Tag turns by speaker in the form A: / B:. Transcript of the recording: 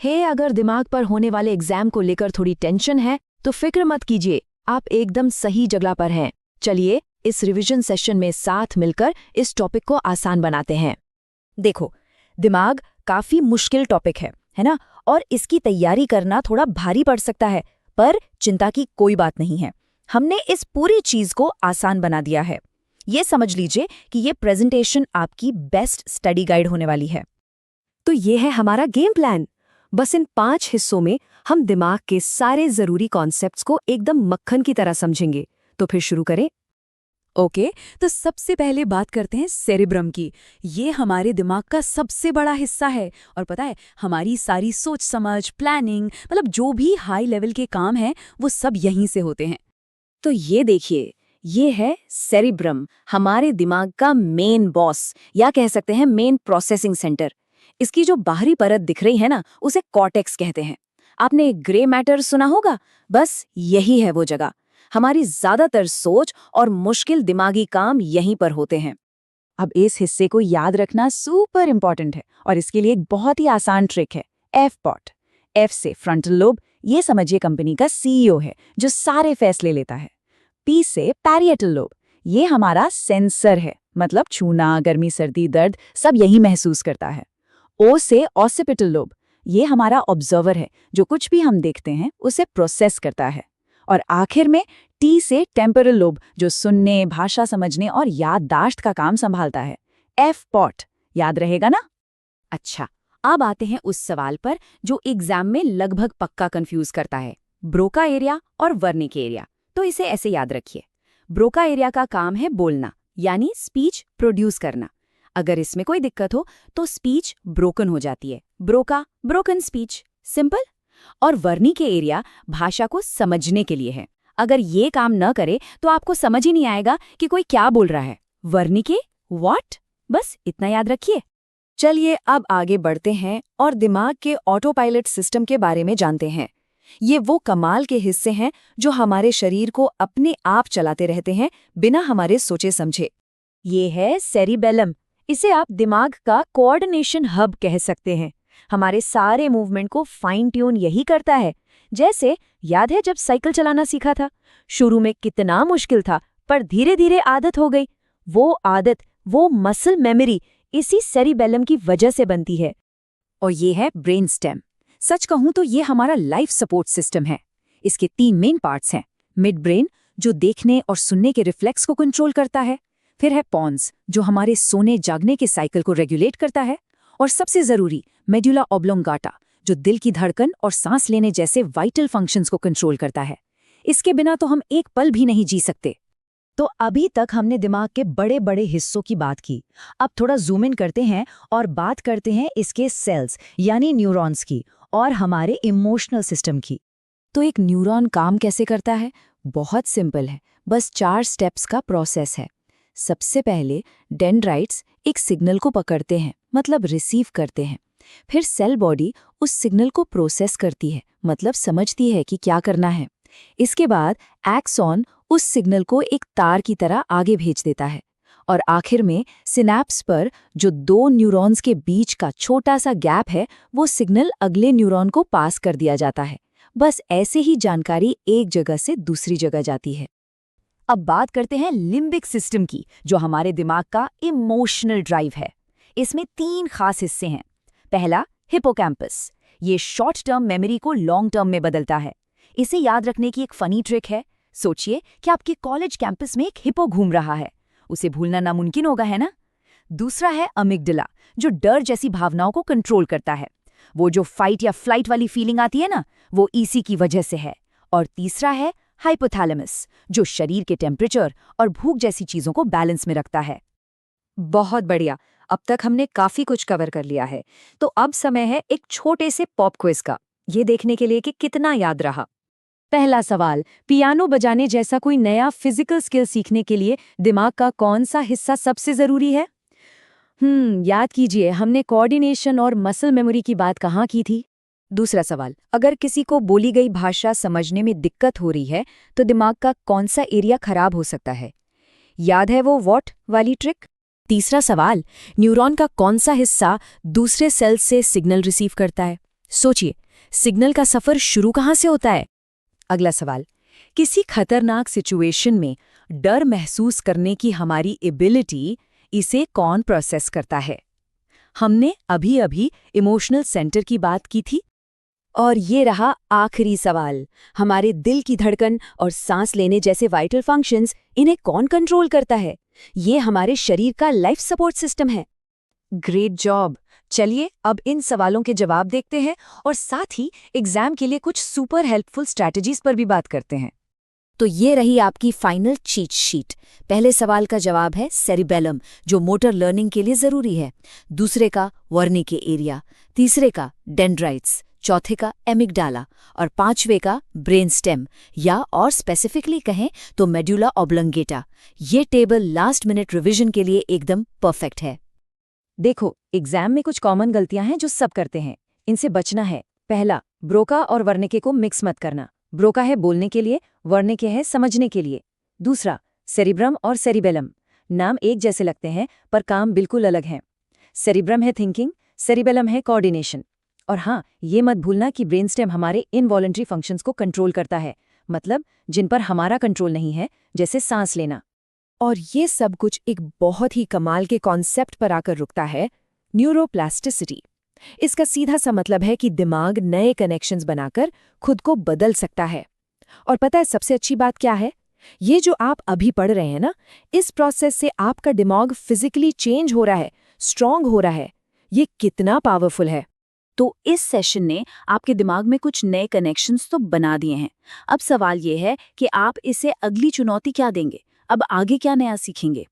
A: अगर दिमाग पर होने वाले एग्जाम को लेकर थोड़ी टेंशन है तो फिक्र मत कीजिए, आप एकदम सही जगह पर हैं। चलिए इस रिवीजन सेशन में साथ मिलकर इस टॉपिक को आसान बनाते हैं।
B: देखो, दिमाग काफी मुश्किल टॉपिक है ना? और इसकी तैयारी करना थोड़ा भारी पड़ सकता है, पर चिंता की कोई बात नहीं है। हमने इस पूरी चीज को आसान बना दिया है। ये समझ लीजिए कि ये प्रेजेंटेशन आपकी बेस्ट स्टडी गाइड होने वाली है।
C: तो ये है हमारा गेम प्लान। बस इन 5 हिस्सों में हम दिमाग के सारे जरूरी कॉन्सेप्ट्स को एकदम मक्खन की तरह समझेंगे। तो फिर शुरू करें।
D: ओके, तो सबसे पहले बात करते हैं सेरिब्रम की। ये हमारे दिमाग का सबसे बड़ा हिस्सा है और पता है, हमारी सारी सोच समझ, प्लानिंग, मतलब जो भी हाई लेवल के काम हैं वो सब यहीं से होते हैं।
B: तो ये देखिए, ये है सेरिब्रम, हमारे दिमाग का मेन बॉस, या कह सकते हैं मेन प्रोसेसिंग सेंटर। इसकी जो बाहरी परत दिख रही है ना, उसे कॉर्टेक्स कहते हैं। आपने ग्रे मैटर सुना होगा, बस यही है वो जगह। हमारी ज्यादातर सोच और मुश्किल दिमागी काम यहीं पर होते हैं।
E: अब इस हिस्से को याद रखना सुपर इंपॉर्टेंट है और इसके लिए एक बहुत ही आसान ट्रिक है, एफ-पॉट। एफ से फ्रंटल लोब, ये समझिए कंपनी का सीईओ है जो सारे फैसले लेता है। पी से पैरिएटल लोब, ये हमारा सेंसर है, मतलब छूना, गर्मी, सर्दी, दर्द सब यही महसूस करता है। ओ से ऑसिपिटल लोब, ये हमारा ऑब्जर्वर है जो कुछ भी हम देखते हैं उसे प्रोसेस करता है। और आखिर में टी से टेम्पोरल लोब, जो सुनने, भाषा समझने और याददाश्त का काम संभालता है। एफ-पॉट याद रहेगा ना?
B: अच्छा, अब आते हैं उस सवाल पर जो एग्जाम में लगभग पक्का कंफ्यूज करता है, ब्रोका एरिया और वर्निक एरिया। तो इसे ऐसे याद रखिए, ब्रोका एरिया का काम है बोलना, यानी स्पीच प्रोड्यूस करना। अगर इसमें कोई दिक्कत हो तो स्पीच ब्रोकन हो जाती है, ब्रोका, ब्रोकन स्पीच, सिंपल। और वर्निक एरिया भाषा को समझने के लिए है। अगर ये काम न करे तो आपको समझ ही नहीं आएगा कि कोई क्या बोल रहा है। वर्निके व्हाट, बस इतना याद रखिए।
C: चलिए अब आगे बढ़ते हैं और दिमाग के ऑटो पायलट सिस्टम के बारे में जानते हैं। ये वो कमाल के हिस्से हैं जो हमारे शरीर को अपने आप चलाते रहते हैं बिना हमारे सोचे समझे।
B: ये है सेरिबेलम, इसे आप दिमाग का कोऑर्डिनेशन हब कह सकते हैं। हमारे सारे मूवमेंट को फाइन ट्यून यही करता है। जैसे याद है जब साइकिल चलाना सीखा था, शुरू में कितना मुश्किल था, पर धीरे धीरे आदत हो गई। वो आदत, वो मसल मेमोरी इसी सेरिबेलम की वजह से बनती है।
E: और ये है ब्रेन स्टेम। सच कहूं तो ये हमारा लाइफ सपोर्ट सिस्टम है। इसके 3 मेन पार्ट्स हैं। मिड ब्रेन, जो देखने और सुनने के रिफ्लेक्स को कंट्रोल करता है। फिर है पॉन्स, जो हमारे सोने जागने के साइकिल को रेगुलेट करता है। और सबसे जरूरी मेडुला ऑब्लोंगाटा, जो दिल की धड़कन और सांस लेने जैसे वाइटल फंक्शंस को कंट्रोल करता है। इसके बिना तो हम एक पल भी नहीं जी सकते।
B: तो अभी तक हमने दिमाग के बड़े बड़े हिस्सों की बात की। अब थोड़ा जूम इन करते हैं और बात करते हैं इसके सेल्स यानी न्यूरॉन्स की और हमारे इमोशनल सिस्टम की।
E: तो एक न्यूरॉन काम कैसे करता है? बहुत सिंपल है, बस 4 स्टेप्स का प्रोसेस है। सबसे पहले डेंड्राइट्स एक सिग्नल को पकड़ते हैं, मतलब रिसीव करते हैं। फिर सेल बॉडी उस सिग्नल को प्रोसेस करती है, मतलब समझती है कि क्या करना है। इसके बाद एक्सॉन उस सिग्नल को एक तार की तरह आगे भेज देता है। और आखिर में सिनैप्स पर जो 2 न्यूरॉन्स के बीच का छोटा सा गैप है, वो सिग्नल अगले न्यूरॉन को पास कर दिया जाता है। बस ऐसे ही जानकारी एक जगह से दूसरी जगह जाती है।
B: अब बात करते हैं लिम्बिक सिस्टम की, जो हमारे दिमाग का इमोशनल ड्राइव है। इसमें 3 खास हिस्से हैं। पहला, हिपोकैम्पस, ये शॉर्ट टर्म मेमोरी को लॉन्ग टर्म में बदलता है। इसे याद रखने की एक फनी ट्रिक है। सोचिए कि आपके कॉलेज कैंपस में एक हिपो घूम रहा है, उसे भूलना नामुमकिन होगा, है ना? दूसरा है अमिगडाला, जो डर जैसी भावनाओं को कंट्रोल करता है। वो जो फाइट या फ्लाइट वाली फीलिंग आती है ना, वो इसी की वजह से है। और तीसरा है हाइपोथैलेमस, जो शरीर के टेम्परेचर और भूख जैसी चीजों को बैलेंस में रखता है।
C: बहुत बढ़िया, अब तक हमने काफी कुछ कवर कर लिया है। तो अब समय है एक छोटे से पॉप क्विज का, ये देखने के लिए कि कितना याद रहा। पहला सवाल, पियानो बजाने जैसा कोई नया फिजिकल स्किल सीखने के लिए दिमाग का कौन सा हिस्सा सबसे जरूरी है? याद कीजिए, हमने कोऑर्डिनेशन और मसल मेमोरी की बात कहाँ की थी? दूसरा सवाल, अगर किसी को बोली गई भाषा समझने में दिक्कत हो रही है तो दिमाग का कौन सा एरिया खराब हो सकता है? याद है वो व्हाट वाली ट्रिक? तीसरा सवाल, न्यूरॉन का कौन सा हिस्सा दूसरे सेल्स से सिग्नल रिसीव करता है?
A: सोचिए, सिग्नल का सफर शुरू कहाँ से होता है?
B: अगला सवाल, किसी खतरनाक सिचुएशन में डर महसूस करने की हमारी एबिलिटी, इसे कौन प्रोसेस करता है? हमने अभी अभी इमोशनल सेंटर की बात की थी।
C: और ये रहा आखिरी सवाल, हमारे दिल की धड़कन और सांस लेने जैसे वाइटल फंक्शंस, इन्हें कौन कंट्रोल करता है? ये हमारे शरीर का लाइफ सपोर्ट सिस्टम है।
B: Great job. चलिए अब इन सवालों के जवाब देखते हैं और साथ ही एग्जाम के लिए कुछ सुपर हेल्पफुल स्ट्रैटेजीज पर भी बात करते हैं।
E: तो ये रही आपकी फाइनल चीट शीट। पहले सवाल का जवाब है सेरिबेलम, जो मोटर लर्निंग के लिए जरूरी है। दूसरे का वर्निके एरिया, तीसरे का डेंड्राइट्स, चौथे का एमिगडाला और पांचवे का ब्रेन स्टेम, या और स्पेसिफिकली कहें तो मेडुला ऑब्लंगेटा। ये टेबल लास्ट मिनट रिवीजन के लिए एकदम परफेक्ट है।
B: देखो, एग्जाम में कुछ कॉमन गलतियां हैं जो सब करते हैं, इनसे बचना है। पहला, ब्रोका और वर्निके को मिक्स मत करना। ब्रोका है बोलने के लिए, वर्निके है समझने के लिए। दूसरा, सेरिब्रम और सेरिबेलम, नाम एक जैसे लगते हैं पर काम बिल्कुल अलग हैं। सेरिब्रम है थिंकिंग, सेरिबेलम है कोऑर्डिनेशन। और हाँ, ये मत भूलना कि ब्रेनस्टेम हमारे इनवॉलंटरी फंक्शंस को कंट्रोल करता है, मतलब जिन पर हमारा कंट्रोल नहीं है, जैसे सांस लेना।
E: और ये सब कुछ एक बहुत ही कमाल के कॉन्सेप्ट पर आकर रुकता है, न्यूरोप्लास्टिसिटी। इसका सीधा सा मतलब है कि दिमाग नए कनेक्शंस बनाकर खुद को बदल सकता है। और पता है सबसे अच्छी बात क्या है? ये जो आप अभी पढ़ रहे हैं ना, इस प्रोसेस से आपका दिमाग फिजिकली चेंज हो रहा है, स्ट्रांग हो रहा है। ये कितना पावरफुल है।
C: तो इस सेशन ने आपके दिमाग में कुछ नए कनेक्शंस तो बना दिए हैं। अब सवाल ये है कि आप इसे अगली चुनौती क्या देंगे? अब आगे क्या नया सीखेंगे?